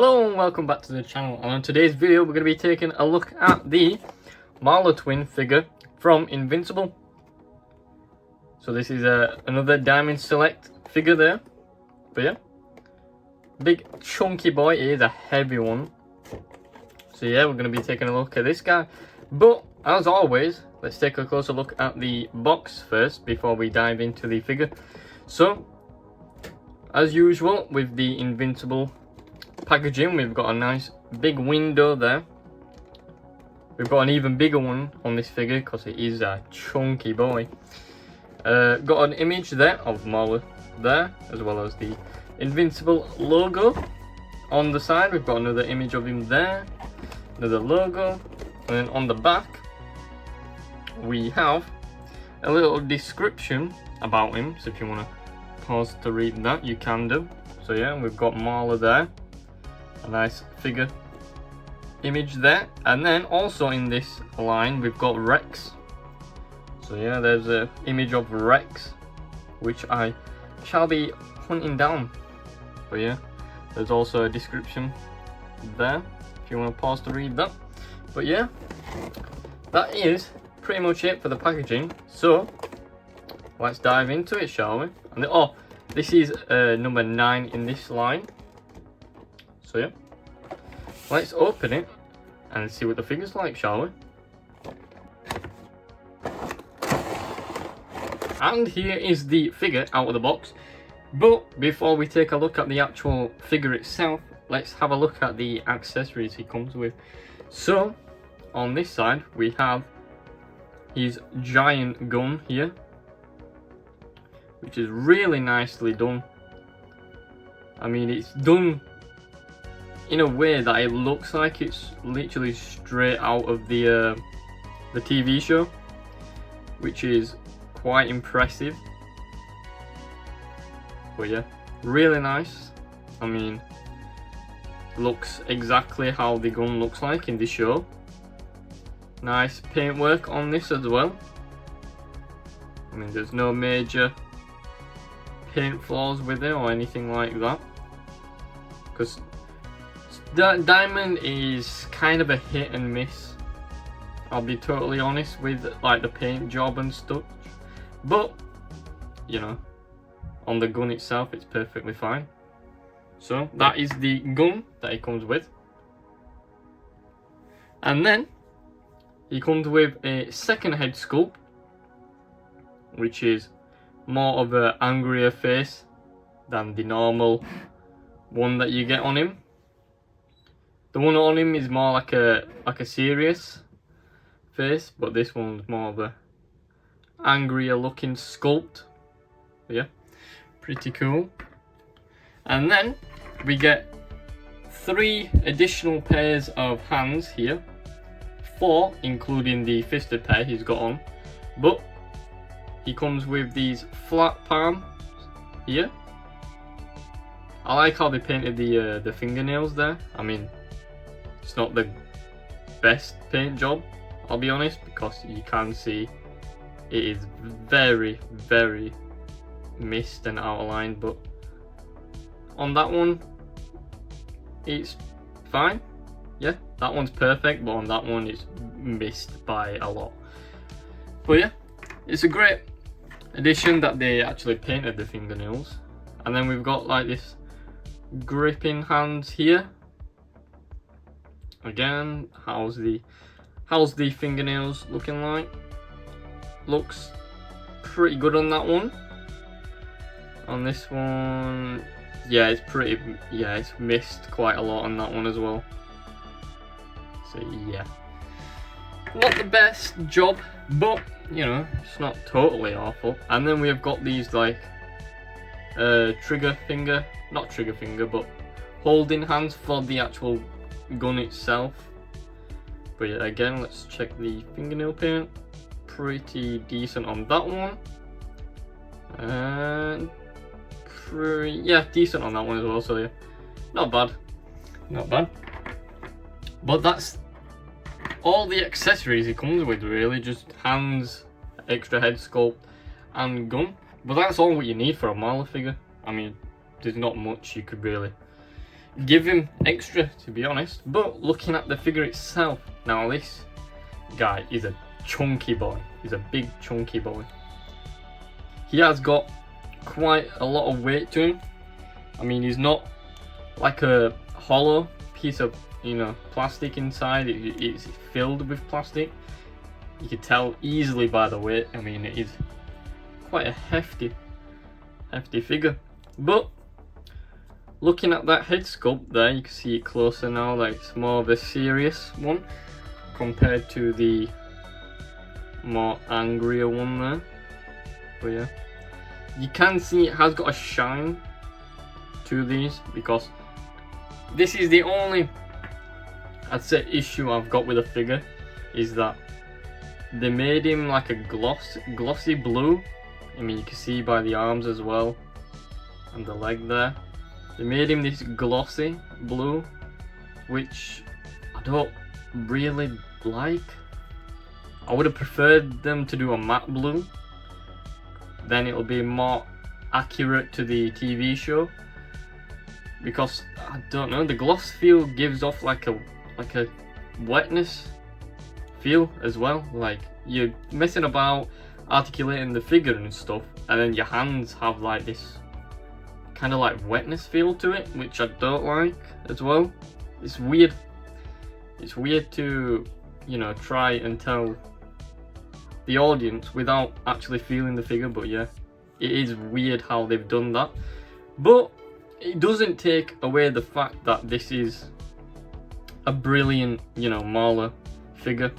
Hello and welcome back to the channel, and on today's video we're going to be taking a look at the Mauler twin figure from Invincible. So this is another Diamond Select figure there, but yeah, big chunky boy. He is a heavy one, so yeah, we're going to be taking a look at this guy. But as always, let's take a closer look at the box first before we dive into the figure. So as usual with the Invincible packaging, we've got a nice big window there. We've got an even bigger one on this figure because it is a chunky boy. Got an image there of Mauler there, as well as the Invincible logo. On the side we've got another image of him there, another logo, and then on the back we have a little description about him, so if you want to pause to read that you can do. So yeah, we've got Mauler there, a nice figure image there, and then also in this line we've got Rex. So yeah, there's an image of Rex which I shall be hunting down. But yeah, there's also a description there if you want to pause to read that. But yeah, that is pretty much it for the packaging, so let's dive into it, shall we? And oh, this is number 9 in this line. So yeah, let's open it and see what the figure's like, shall we? And here is the figure out of the box. But before we take a look at the actual figure itself, let's have a look at the accessories he comes with. So on this side we have his giant gun here, which is really nicely done. I mean, it's done in a way that it looks like it's literally straight out of the TV show, which is quite impressive. But yeah, really nice. I mean, looks exactly how the gun looks like in the show. Nice paintwork on this as well. I mean, there's no major paint flaws with it or anything like that, because Diamond is kind of a hit and miss, I'll be totally honest, with like the paint job and stuff. But you know, on the gun itself it's perfectly fine. So that is the gun that it comes with. And then he comes with a second head sculpt, which is more of an angrier face than the normal one that you get on him. The one on him is more like a serious face, but this one's more of a angrier looking sculpt. Yeah, pretty cool. And then we get 3 additional pairs of hands here, 4 including the fisted pair he's got on, but he comes with these flat palms here. I like how they painted the fingernails there. I mean, it's not the best paint job, I'll be honest, because you can see it is very, very missed and outlined, but on that one it's fine. Yeah, that one's perfect, but on that one it's missed by a lot. But yeah, it's a great addition that they actually painted the fingernails. And then we've got like this gripping hands here. Again, how's the fingernails looking like? Looks pretty good on that one. On this one, yeah, it's missed quite a lot on that one as well. So yeah, not the best job, but you know, it's not totally awful. And then we have got these like not trigger finger, but holding hands for the actual gun itself. But yeah, again, let's check the fingernail paint. Pretty decent on that one, and yeah, decent on that one as well. So yeah, not bad. But that's all the accessories it comes with, really. Just hands, extra head sculpt, and gun. But that's all what you need for a Mauler figure. I mean, there's not much you could really give him extra, to be honest. But looking at the figure itself, now this guy is a chunky boy. He's a big chunky boy. He has got quite a lot of weight to him. I mean, he's not like a hollow piece of, you know, plastic inside. It's filled with plastic. You can tell easily by the weight. I mean, it is quite a hefty figure. But looking at that head sculpt there, you can see it closer now, like it's more of a serious one compared to the more angrier one there. But yeah, you can see it has got a shine to these, because this is the only, I'd say, issue I've got with the figure, is that they made him like a glossy blue. I mean, you can see by the arms as well and the leg there. They made him this glossy blue, which I don't really like. I would have preferred them to do a matte blue. Then it'll be more accurate to the TV show. Because I don't know, the gloss feel gives off like a wetness feel as well. Like you're messing about articulating the figure and stuff, and then your hands have like this kind of like wetness feel to it, which I don't like as well. It's weird. It's weird to, you know, try and tell the audience without actually feeling the figure. But yeah, it is weird how they've done that. But it doesn't take away the fact that this is a brilliant, you know, Mauler figure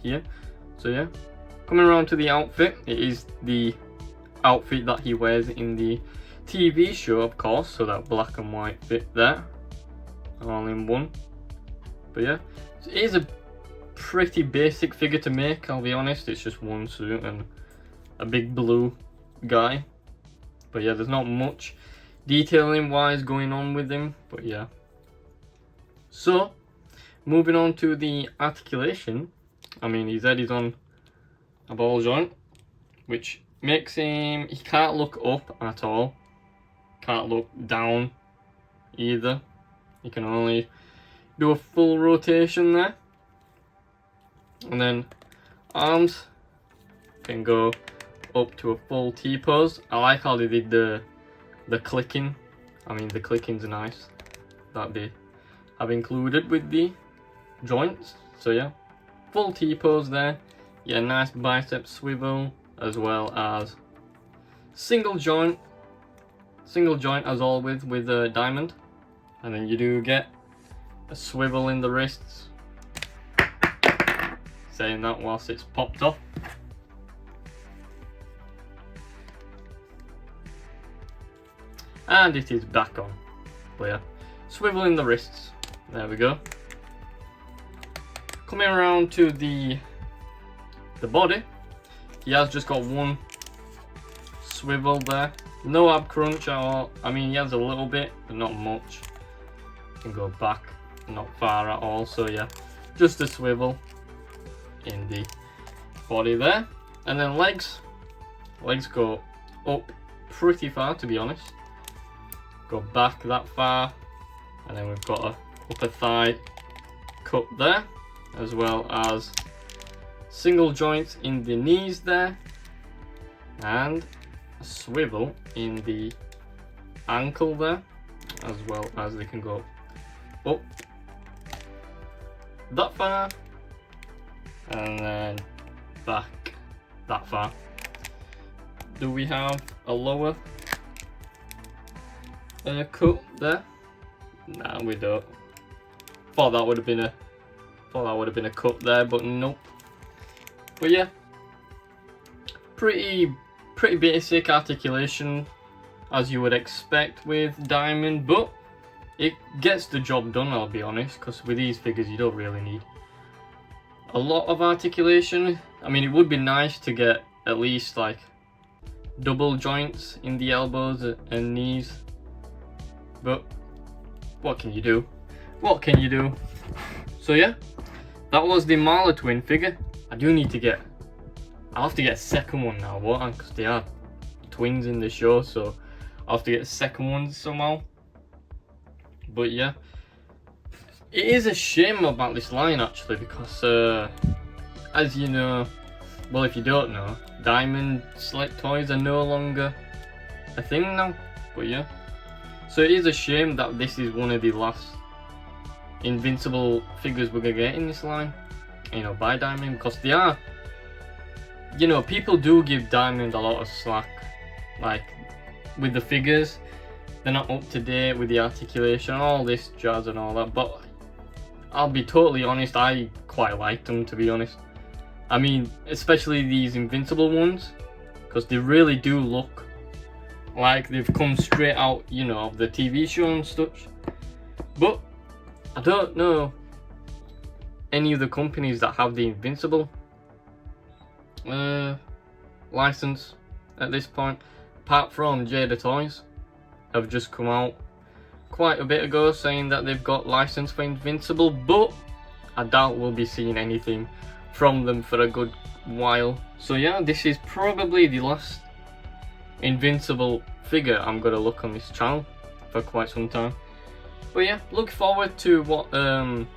here. So yeah, coming around to the outfit, it is the outfit that he wears in the TV show, of course, so that black and white fit there, all in one. But yeah, it is a pretty basic figure to make, I'll be honest. It's just one suit and a big blue guy. But yeah, there's not much detailing wise going on with him, but yeah. So moving on to the articulation, I mean, his head is on a ball joint, which makes him, he can't look up at all, can't look down either. He can only do a full rotation there. And then arms can go up to a full T-pose. I like how they did the clicking. I mean, the clicking's nice that they have included with the joints. So yeah, full T-pose there. Yeah, nice bicep swivel, as well as single joint as always with a diamond. And then you do get a swivel in the wrists, saying that whilst it's popped off. And it is back on. But yeah, swivel in the wrists. There we go. Coming around to the body, he has just got one swivel there. No ab crunch at all. I mean, he has a little bit, but not much. Can go back, not far at all. So yeah, just a swivel in the body there. And then legs go up pretty far, to be honest. Go back that far, and then we've got a upper thigh cut there, as well as single joints in the knees there, and a swivel in the ankle there, as well as they can go up that far and then back that far. Do we have a lower cut there? Nah, we don't. Thought that would have been a cut there, but nope. But yeah, pretty basic articulation as you would expect with Diamond, but it gets the job done, I'll be honest, because with these figures you don't really need a lot of articulation. I mean, it would be nice to get at least like double joints in the elbows and knees, but what can you do? What can you do? So yeah, that was the Mauler twin figure. I'll have to get a second one now, won't I? Because they are twins in the show, so I'll have to get a second one somehow. But yeah, it is a shame about this line actually, because as you know, well, if you don't know, Diamond Select toys are no longer a thing now. But yeah, so it is a shame that this is one of the last Invincible figures we're gonna get in this line, you know, by Diamond, because they are, you know, people do give Diamond a lot of slack, like with the figures. They're not up to date with the articulation, all this jazz and all that, but I'll be totally honest, I quite liked them, to be honest. I mean, especially these Invincible ones, because they really do look like they've come straight out, you know, of the TV show and such. But I don't know any of the companies that have the Invincible license at this point, apart from Jada Toys, have just come out quite a bit ago saying that they've got license for Invincible, but I doubt we'll be seeing anything from them for a good while. So yeah, this is probably the last Invincible figure I'm gonna look on this channel for quite some time. But yeah, look forward to what Jada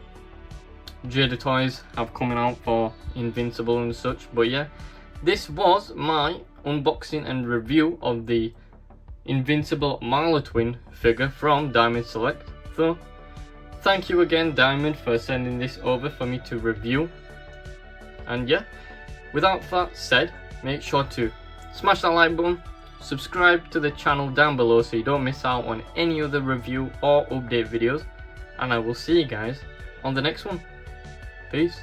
Toys have coming out for Invincible and such. But yeah, this was my unboxing and review of the Invincible Mauler twin figure from Diamond Select. So thank you again, Diamond, for sending this over for me to review. And yeah, without that said, make sure to smash that like button, subscribe to the channel down below so you don't miss out on any other review or update videos, and I will see you guys on the next one. Peace.